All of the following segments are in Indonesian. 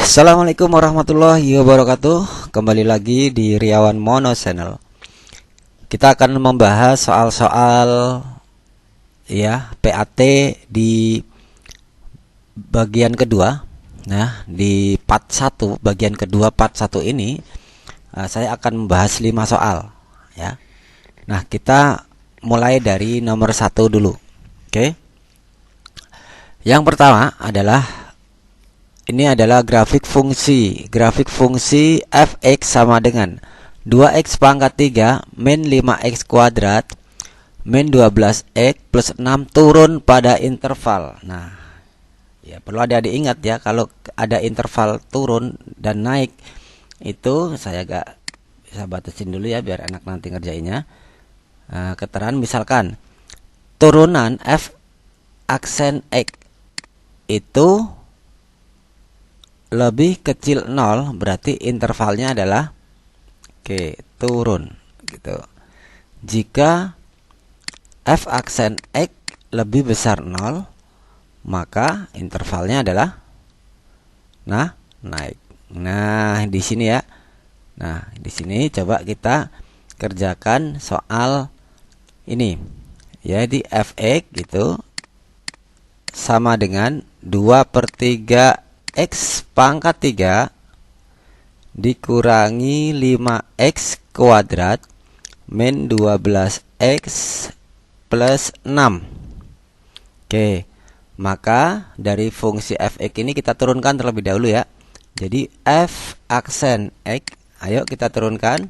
Assalamualaikum warahmatullahi wabarakatuh. Kembali lagi di Riawan Mono Channel. Kita akan membahas soal-soal PAT di bagian kedua. Nah, di part 1, bagian kedua part 1 ini saya akan membahas 5 soal ya. Nah, kita mulai dari nomor 1 dulu. Oke. Yang pertama adalah ini adalah grafik fungsi. Grafik fungsi f(x) sama dengan 2x pangkat 3 min 5x kuadrat min 12x plus 6 turun pada interval. Nah, ya perlu ada diingat ya, kalau ada interval turun dan naik itu saya agak bisa batasin dulu ya biar enak nanti ngerjainnya. Keterangan misalkan turunan f aksen x itu lebih kecil 0, berarti intervalnya adalah turun gitu. Jika f aksen x lebih besar 0, maka intervalnya adalah naik. Nah, di sini ya. Nah, di sini coba kita kerjakan soal ini. Jadi fx gitu sama dengan 2/3 x pangkat 3 dikurangi 5x kuadrat min 12x plus 6. Oke, maka dari fungsi fx ini kita turunkan terlebih dahulu ya. Jadi f aksen x, ayo kita turunkan.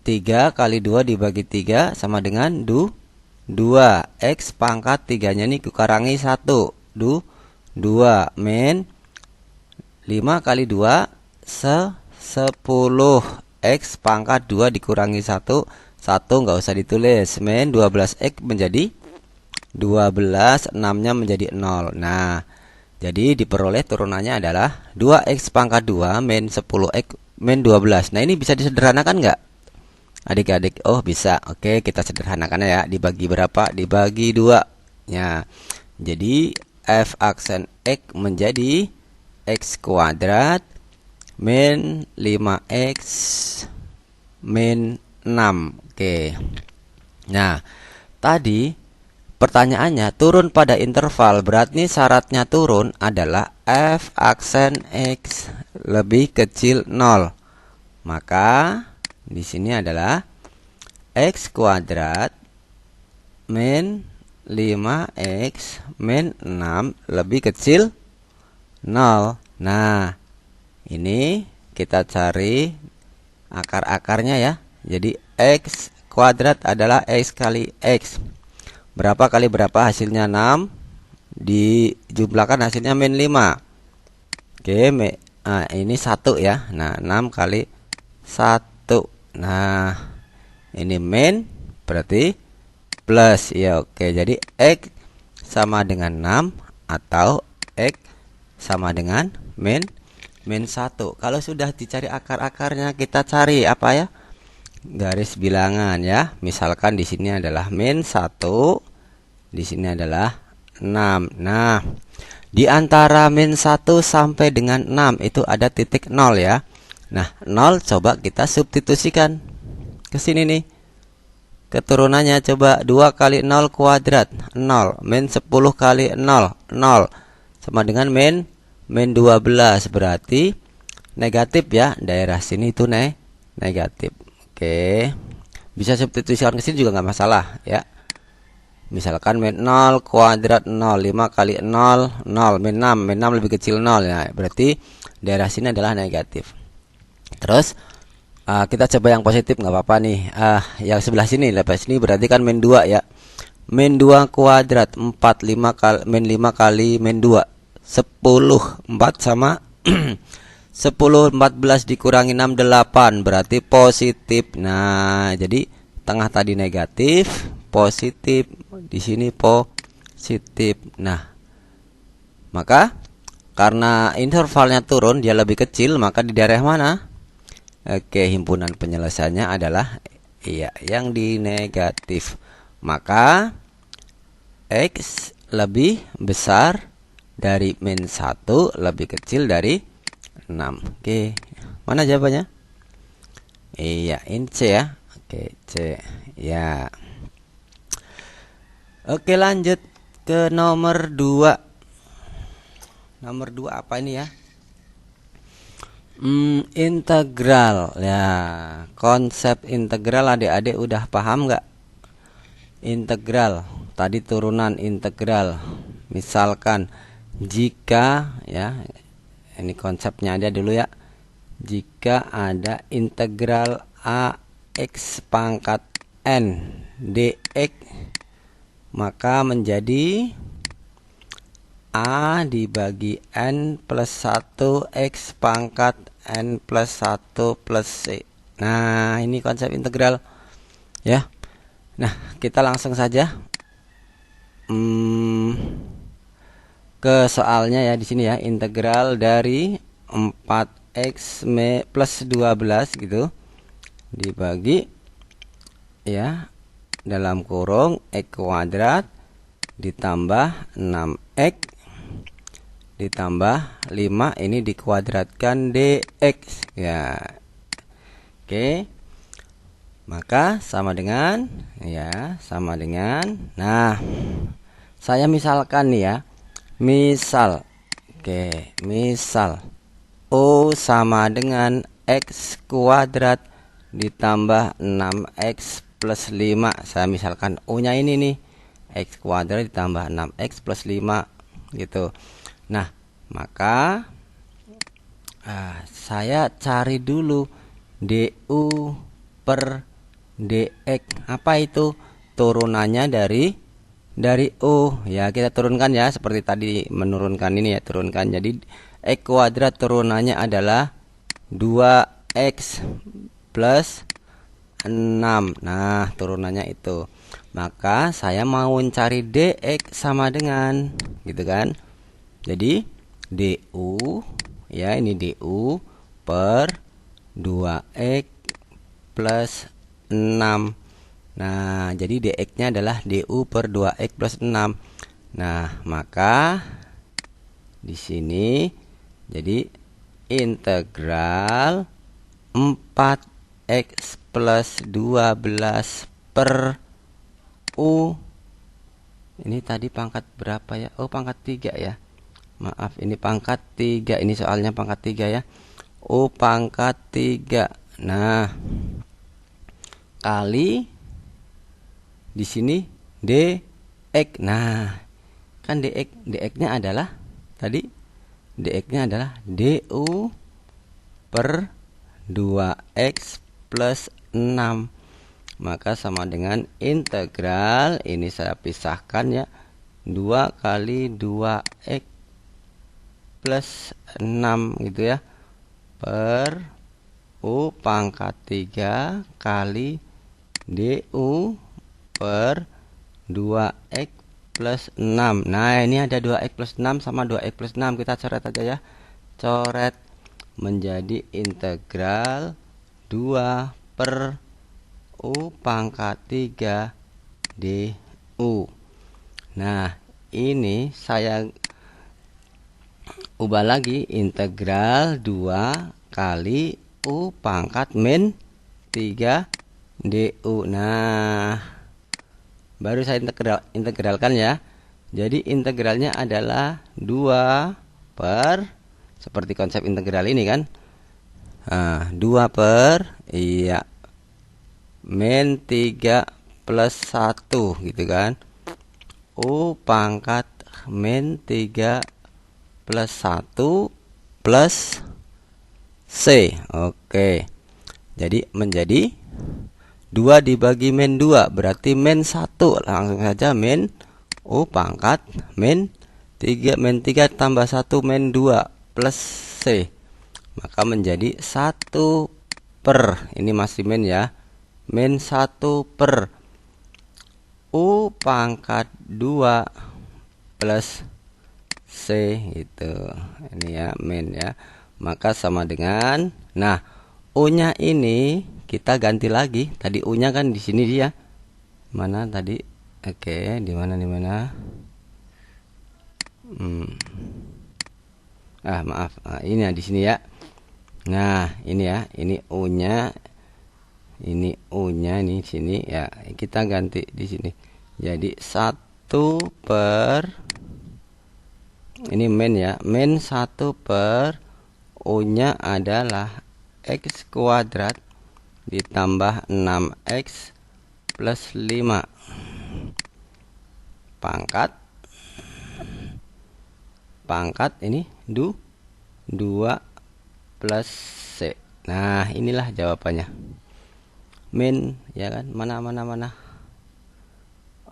3 kali 2 dibagi 3 sama dengan 2. X pangkat 3-nya ini kurangi 1. 2 min 5 kali 2 10. X pangkat 2 dikurangi 1 nggak usah ditulis, min 12x menjadi 12, 6 nya menjadi 0. Nah, jadi diperoleh turunannya adalah 2x pangkat 2 min 10x min 12. Nah, ini bisa disederhanakan nggak adik-adik? Oh, bisa. Oke, kita sederhanakan ya. Dibagi berapa? Dibagi 2 ya. Jadi f aksen x menjadi x kuadrat min 5x min 6. Oke. Nah, tadi pertanyaannya turun pada interval, berarti syaratnya turun adalah f aksen x lebih kecil 0. Maka di sini adalah x kuadrat min 5x min 6 lebih kecil 0. Nah, ini kita cari akar-akarnya ya. Jadi x kuadrat adalah x kali x. Berapa kali berapa? Hasilnya 6. Dijumlahkan hasilnya min 5. Oke, ini 1 ya. Nah, 6 kali 1. Nah, ini min berarti plus ya. Oke, jadi x sama dengan 6 atau x sama dengan min 1. Kalau sudah dicari akar-akarnya, kita cari apa ya? Garis bilangan ya. Misalkan di sini adalah min 1, di sini adalah 6. Nah, di antara min 1 sampai dengan 6 itu ada titik 0 ya. Nah, 0 coba kita substitusikan ke sini nih. Keturunannya coba 2 kali 0 kuadrat 0 min 10 kali 0 0 sama dengan min 12, berarti negatif ya. Daerah sini itu negatif. Oke, bisa substitusikan ke sini juga nggak masalah ya. Misalkan min 0 kuadrat 0, 5 kali 0 0 min 6 lebih kecil 0 ya, berarti daerah sini adalah negatif. Terus kita coba yang positif, nggak apa-apa nih. Yang sebelah sini, lepas ini berarti kan min 2 ya. Min 2 kuadrat 4, 5 kali min 5 kali min 2 10. 4 sama 10, 14 dikurangi 6 8, berarti positif. Nah, jadi tengah tadi negatif, positif, di sini positif. Nah, maka karena intervalnya turun, dia lebih kecil, maka di daerah mana? Oke, himpunan penyelesaiannya adalah yang di negatif. Maka x lebih besar dari min 1 lebih kecil dari 6. Oke, mana jawabannya? Iya, ini C ya. Oke, C. Ya. Oke, lanjut ke nomor 2. Nomor 2 apa ini ya? Integral. Ya, konsep integral adik-adik udah paham nggak? Integral. Tadi turunan integral. Misalkan jika ya, ini konsepnya aja dulu ya. Jika ada integral AX pangkat N dx, maka menjadi A dibagi N plus 1 X pangkat N plus 1 plus C. Nah, ini konsep integral ya. Nah, kita langsung saja ke soalnya ya. Di sini ya, integral dari 4x plus 12 gitu dibagi ya dalam kurung x kuadrat ditambah 6x ditambah 5 ini dikuadratkan dx ya. Oke, maka sama dengan ya, sama dengan, nah saya misalkan nih ya, misal oke, misal O sama dengan X kuadrat ditambah 6X plus 5. Saya misalkan O nya ini nih, X kuadrat ditambah 6X plus 5 gitu. Nah, maka saya cari dulu DU per DX. Apa itu? Turunannya dari U ya, kita turunkan ya, seperti tadi menurunkan ini ya, turunkan. Jadi X kuadrat turunannya adalah 2X plus 6. Nah, turunannya itu. Maka saya mau mencari DX sama dengan gitu kan. Jadi DU ya, ini DU per 2X plus 6. Nah, jadi DX-nya adalah DU per 2X plus 6. Nah, maka di sini jadi integral 4x plus 12 per U. Ini tadi pangkat berapa ya? Oh, pangkat 3 ya. Maaf, ini pangkat 3. Ini soalnya pangkat 3 ya. U pangkat 3. Nah, kali di sini dx. Nah, kan dx-nya adalah tadi dx-nya adalah du per 2x plus 6. Maka sama dengan integral, ini saya pisahkan ya, 2 kali 2x plus 6 gitu ya, per U pangkat 3 kali du per 2x plus 6. Nah, ini ada 2x plus 6 sama 2x plus 6. Kita coret aja ya. Coret menjadi integral 2 per U pangkat 3 du. Nah, ini saya ubah lagi, integral 2 kali U pangkat min 3 du. Nah, baru saya integralkan ya. Jadi integralnya adalah 2 per, seperti konsep integral ini kan, 2 per iya min 3 plus 1 gitu kan, U pangkat min 3 plus 1 plus C. Oke, jadi menjadi 2 dibagi min 2 berarti min 1. Langsung saja min U pangkat min 3 tambah 1 min 2 plus C. Maka menjadi 1 per, ini masih min ya, min 1 per U pangkat 2 plus C itu. Ini ya, min ya. Maka sama dengan, nah, U-nya ini kita ganti lagi. Tadi U-nya kan di sini dia. Mana tadi? Oke, di mana? Maaf. Ini di sini ya. Nah, ini ya. Ini U-nya. Ini U-nya ini sini ya. Kita ganti di sini. Jadi 1 per ini min ya. Min 1 per U-nya adalah X kuadrat ditambah 6X plus 5 pangkat ini 2 plus C. Nah, inilah jawabannya. Min ya kan? Mana.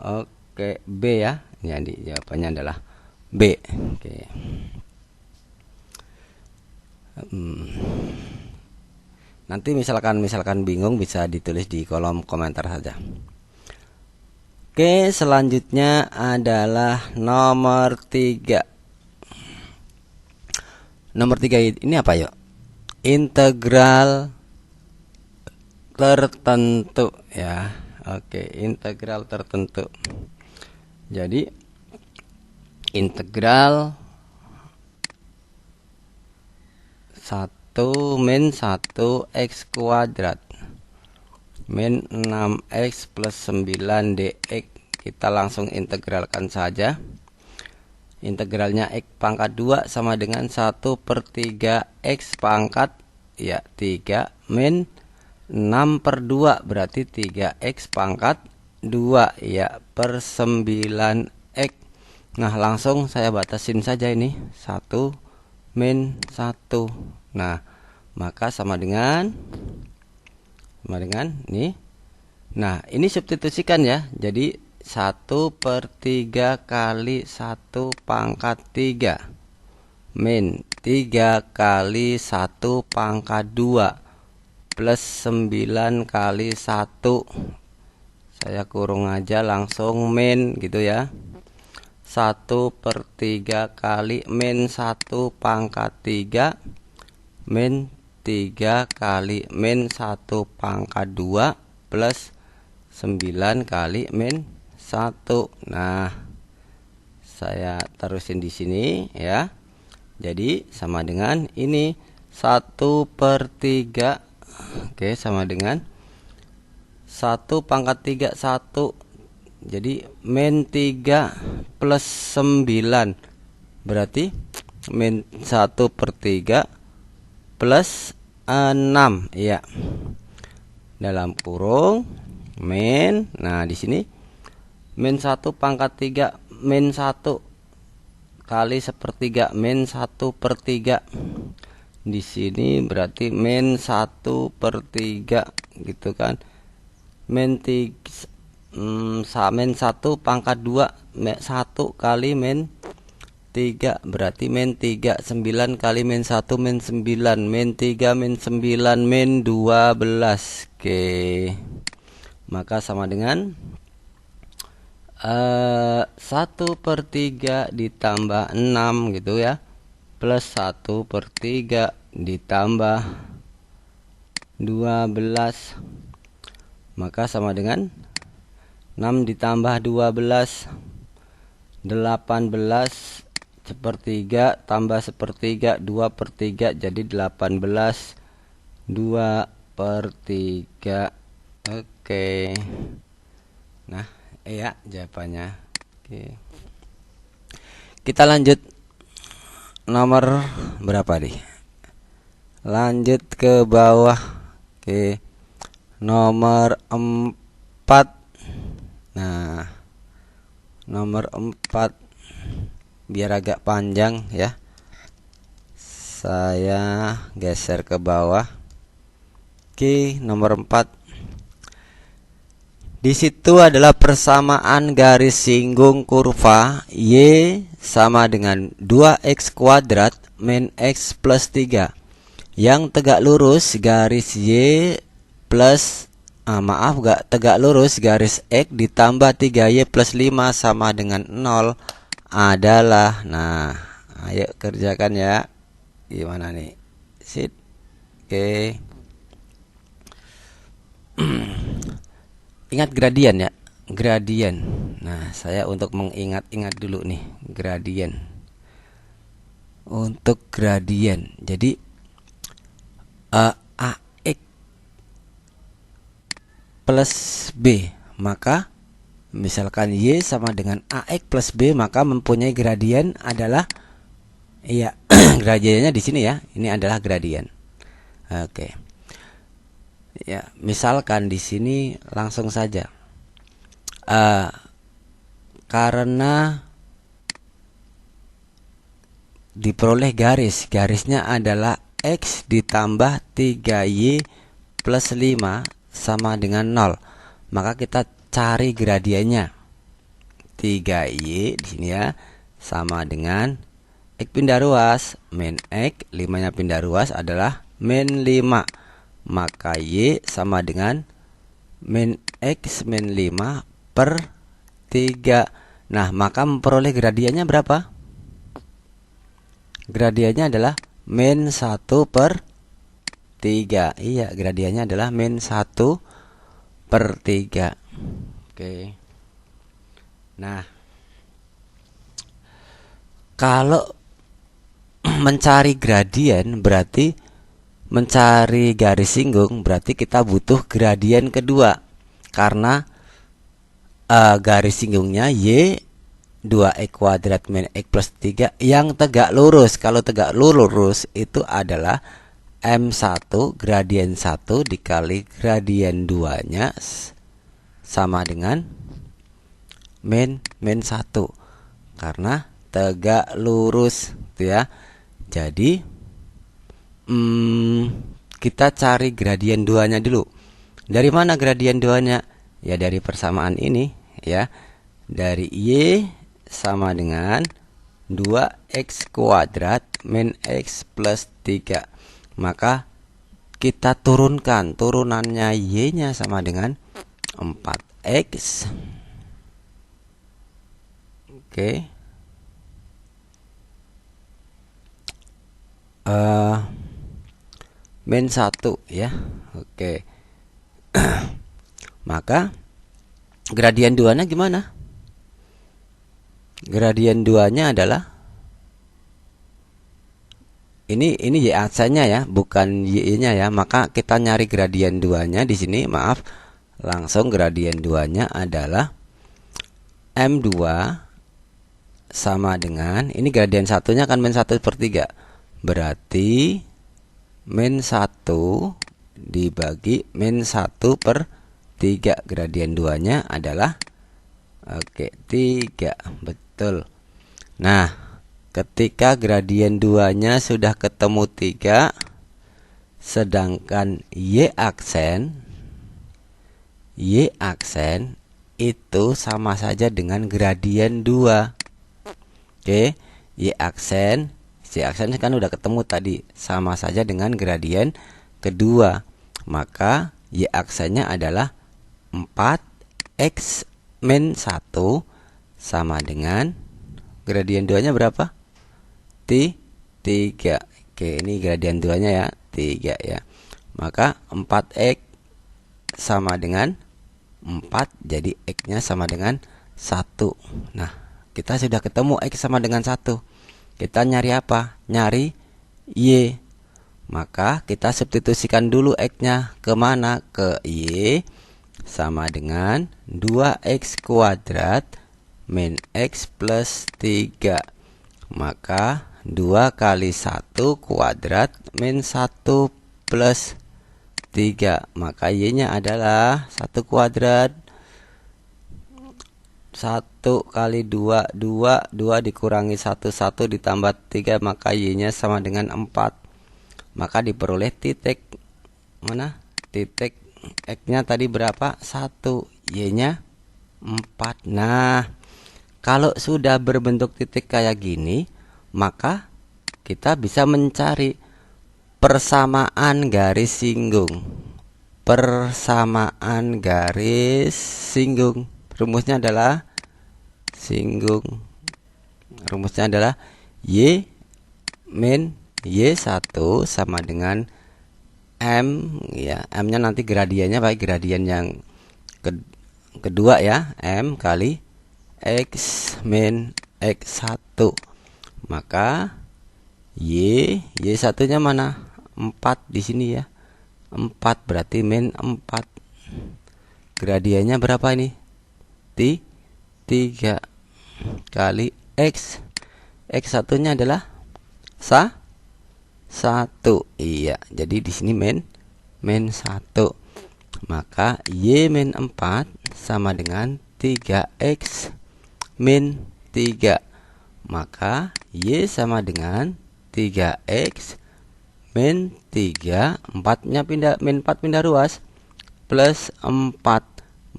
Oke, B ya. Jadi jawabannya adalah B. Oke. Nanti misalkan bingung bisa ditulis di kolom komentar saja. Oke, selanjutnya adalah nomor 3. Nomor 3 ini apa yuk? Integral tertentu ya. Oke, integral tertentu. Jadi integral 1 min 1 X kuadrat min 6X plus 9 dx. Kita langsung integralkan saja. Integralnya X pangkat 2 sama dengan 1 per 3 X pangkat ya 3 min 6 per 2 berarti 3X pangkat 2 ya per 9X. Nah, langsung saya batasin saja ini 1 min 1. Nah, maka sama dengan ini. Nah, ini substitusikan ya. Jadi 1 per 3 kali 1 pangkat 3 min 3 kali 1 pangkat 2 plus 9 kali 1. Saya kurung aja langsung min gitu ya. 1 per 3 kali min 1 pangkat 3 min 3 kali min 1 pangkat 2 plus 9 kali min 1. Nah, saya terusin di sini ya. Jadi sama dengan ini 1 per 3. Oke, sama dengan 1 pangkat 3 1. Jadi min 3 plus 9 berarti min 1 per 3 plus 6 ya. Dalam kurung min. Nah, di sini min 1 pangkat 3 min 1 kali 1/3 min 1 per 3. Di sini berarti min 1 per 3 gitu kan. Min 1 pangkat 2 1 kali min 3 berarti min 3. 9 kali min 1 min 9 min 3 min 9 min 12. Oke, maka sama dengan 1 per 3 ditambah 6 gitu ya, plus 1 per 3 ditambah 12, maka sama dengan 6 ditambah 12 18 sepertiga tambah sepertiga 2 per 3 jadi 18 2 per 3. Oke. Nah, iya jawabannya. Oke. Kita lanjut nomor berapa nih? Lanjut ke bawah. Oke. Nomor 4. Nah, nomor 4 biar agak panjang ya. Saya geser ke bawah. Oke, nomor 4. Di situ adalah persamaan garis singgung kurva Y sama dengan 2x kuadrat min x plus 3. Yang tegak lurus garis Y plus gak tegak lurus garis X ditambah 3Y plus 5 sama dengan 0 adalah. Nah, ayo kerjakan ya. Gimana nih? Sit. Oke. Ingat gradien ya, gradien. Nah, saya untuk mengingat-ingat dulu nih, gradien. untuk gradien. Jadi AX plus B, maka misalkan Y sama dengan AX plus B, maka mempunyai gradien adalah, iya, gradiennya di sini ya. Ini adalah gradien. Oke. Ya, misalkan di sini langsung saja. Karena diperoleh garisnya adalah X ditambah 3Y plus 5 sama dengan 0, maka kita cari gradiennya. 3Y di sini ya sama dengan X pindah ruas min X, 5-nya pindah ruas adalah min 5, maka Y sama dengan min X min 5 per 3. Nah, maka memperoleh gradiennya berapa? Gradiennya adalah min 1 per 3. Iya, gradiennya adalah min 1 per 3. Oke. Nah, kalau mencari gradien berarti mencari garis singgung, berarti kita butuh gradien kedua. Karena garis singgungnya Y 2X kuadrat min X plus 3 yang tegak lurus. Kalau tegak lurus itu adalah M1 gradien 1 dikali gradien 2 nya sama dengan min 1, karena tegak lurus gitu ya. Jadi kita cari gradien 2 nya dulu. Dari mana gradien 2 nya? Ya dari persamaan ini ya. Dari Y sama dengan 2X kuadrat min X plus 3. Maka kita turunkan, turunannya Y nya sama dengan 4X. Oke. Min 1 ya. Oke. Maka gradien 2 nya gimana? Gradien 2 nya adalah ini Y aksennya ya, bukan Y nya ya. Maka kita nyari gradien 2 nya di sini, maaf. Langsung gradien 2 nya adalah M2 sama dengan, ini gradien 1-nya kan min 1 per 3. Berarti min 1 dibagi min 1 per 3. Gradien 2 nya adalah 3. Betul. Nah, ketika gradien 2 nya sudah ketemu 3, sedangkan Y aksen itu sama saja dengan gradien 2. Oke, Y aksen kan udah ketemu tadi, sama saja dengan gradien kedua. Maka Y aksennya adalah 4X min 1 sama dengan gradien 2 nya berapa? 3. Oke, ini gradien 2 nya ya, 3 ya. Maka 4X sama dengan 4, jadi X nya sama dengan 1. Nah, kita sudah ketemu X sama dengan 1. Kita nyari apa? Nyari Y. Maka kita substitusikan dulu X nya kemana? Ke Y sama dengan 2X kuadrat min X plus 3. Maka 2 kali 1 kuadrat min 1 plus 3. Maka Y nya adalah 1 kuadrat. 1 kali 2, 2 dikurangi 1, 1 ditambah 3, maka Y nya sama dengan 4. Maka diperoleh titik mana? Titik X nya tadi berapa? 1, Y nya 4. Nah, kalau sudah berbentuk titik kayak gini, maka kita bisa mencari persamaan garis singgung. Persamaan garis singgung. Rumusnya adalah Y min Y1 sama dengan M ya. M-nya nanti gradiennya baik gradien yang kedua ya, M kali X min X1. Maka Y satunya mana? 4 di sini ya. 4 berarti min 4. Gradiennya berapa ini? 3 kali X. X satunya adalah 1. Iya, jadi di sini min 1. Maka Y min 4 sama dengan 3X min 3. Maka Y sama dengan 3X min 3. 4-nya pindah, min 4 pindah ruas, plus 4.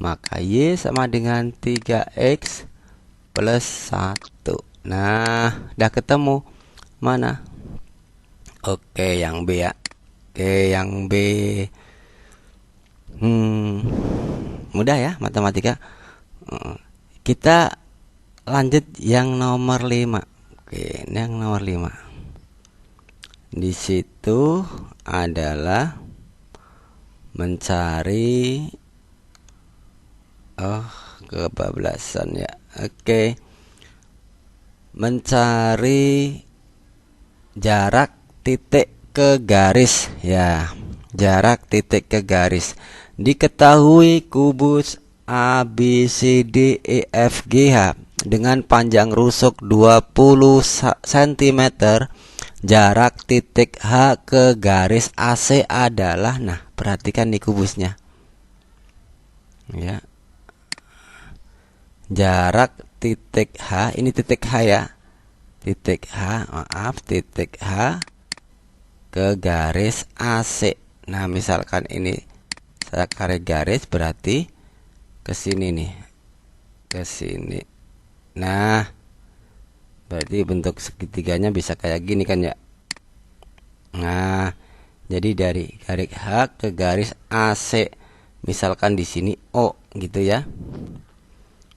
Maka Y sama dengan 3X plus 1. Nah, udah ketemu. Mana? Oke, yang B ya. Oke, yang B. Mudah ya matematika. Kita lanjut yang nomor 5. Oke, ini yang nomor 5. Di situ adalah mencari kebablasan ya. Oke. Mencari jarak titik ke garis ya. Jarak titik ke garis. Diketahui kubus A B C D E F G H dengan panjang rusuk 20 cm. Jarak titik H ke garis AC adalah, nah perhatikan di kubusnya ya. Jarak titik H, ini titik H ya. Titik H, maaf, titik H ke garis AC. Nah, misalkan ini saya tarik garis berarti ke sini nih. Ke sini. Nah, berarti bentuk segitiganya bisa kayak gini kan ya. Nah, jadi dari garis H ke garis AC, misalkan di sini O gitu ya.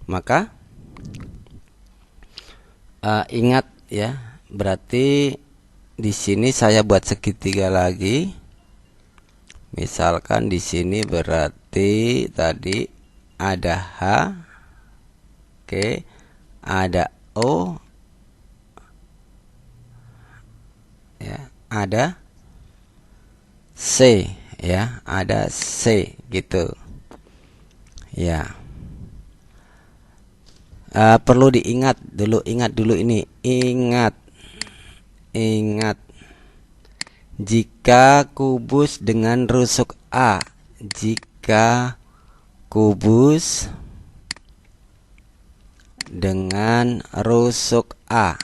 Maka ingat ya, berarti di sini saya buat segitiga lagi. Misalkan di sini berarti tadi ada H, oke, ada O, ya, ada C, ya, ada C gitu, ya. Perlu diingat dulu, ingat dulu ini, ingat jika kubus dengan rusuk A, jika kubus dengan rusuk A,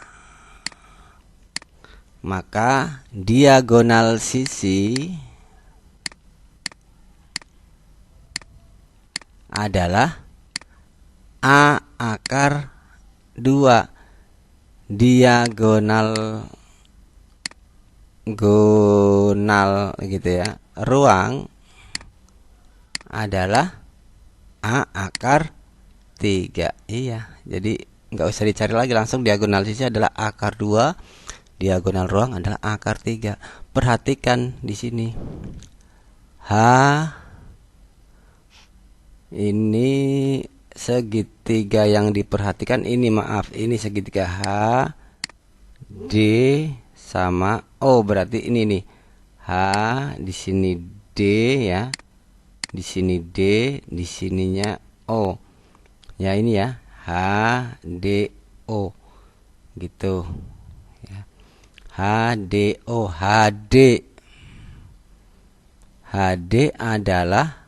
maka diagonal sisi adalah A akar 2. Diagonal gitu ya, ruang adalah A akar 3. Iya, jadi nggak usah dicari lagi, langsung diagonal sisi adalah akar 2, diagonal ruang adalah akar 3. Perhatikan di sini. H ini segitiga yang diperhatikan ini, maaf, ini segitiga H D sama O, berarti ini nih. H di sini D ya. Di sini D, di sininya O. Ya ini ya, H D O. Gitu. Ya. H D O, HD. HD adalah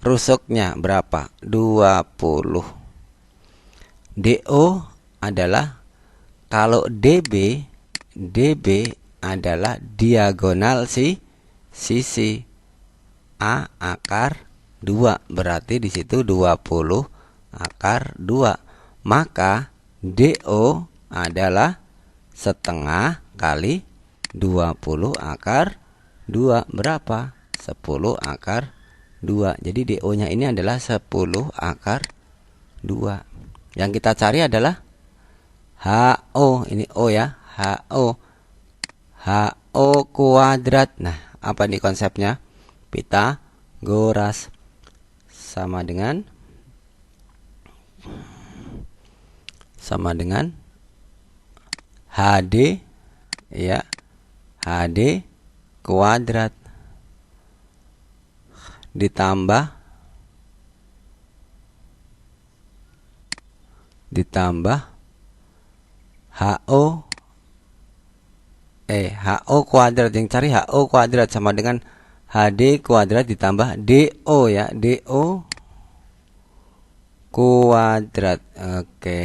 rusuknya berapa? 20. DO adalah, kalau DB adalah diagonal sisi A akar 2. Berarti di situ 20 akar 2. Maka DO adalah setengah kali 20 akar 2. Berapa? 10 akar 2. Jadi DO-nya ini adalah 10 akar 2. Yang kita cari adalah HO. Ini O ya. HO kuadrat. Nah, apa nih konsepnya? Pitagoras sama dengan HD ya, HD kuadrat ditambah HO kuadrat. Yang cari HO kuadrat sama dengan HD kuadrat ditambah DO ya, DO kuadrat. Oke.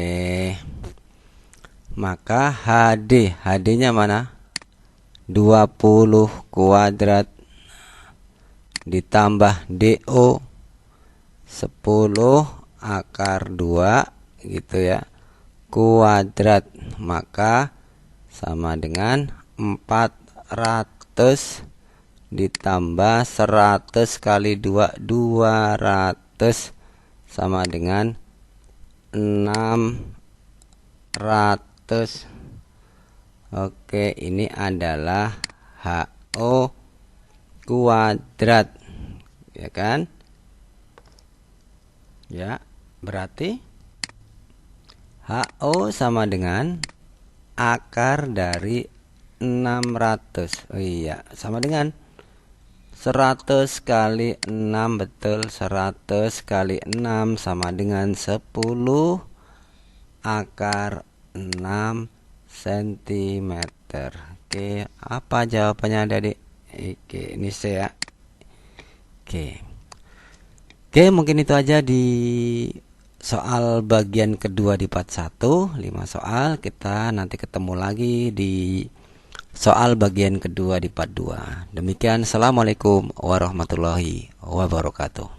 Maka HD-nya mana? 20 kuadrat ditambah DO 10 akar 2 gitu ya, kuadrat. Maka sama dengan 400 ditambah 100 kali 2, 200 sama dengan 600. Oke, ini adalah HO kuadrat, ya kan? Ya, berarti HO sama dengan akar dari 600. Oh iya, sama dengan 100 kali 6, betul, 100 kali 6 sama dengan 10 akar 6 cm. Oke, apa jawabannya adik-adik? Oke, ini saya. Oke, mungkin itu aja di soal bagian kedua di part 1, 5 soal. Kita nanti ketemu lagi di soal bagian kedua di part 2. Demikian, assalamualaikum warahmatullahi wabarakatuh.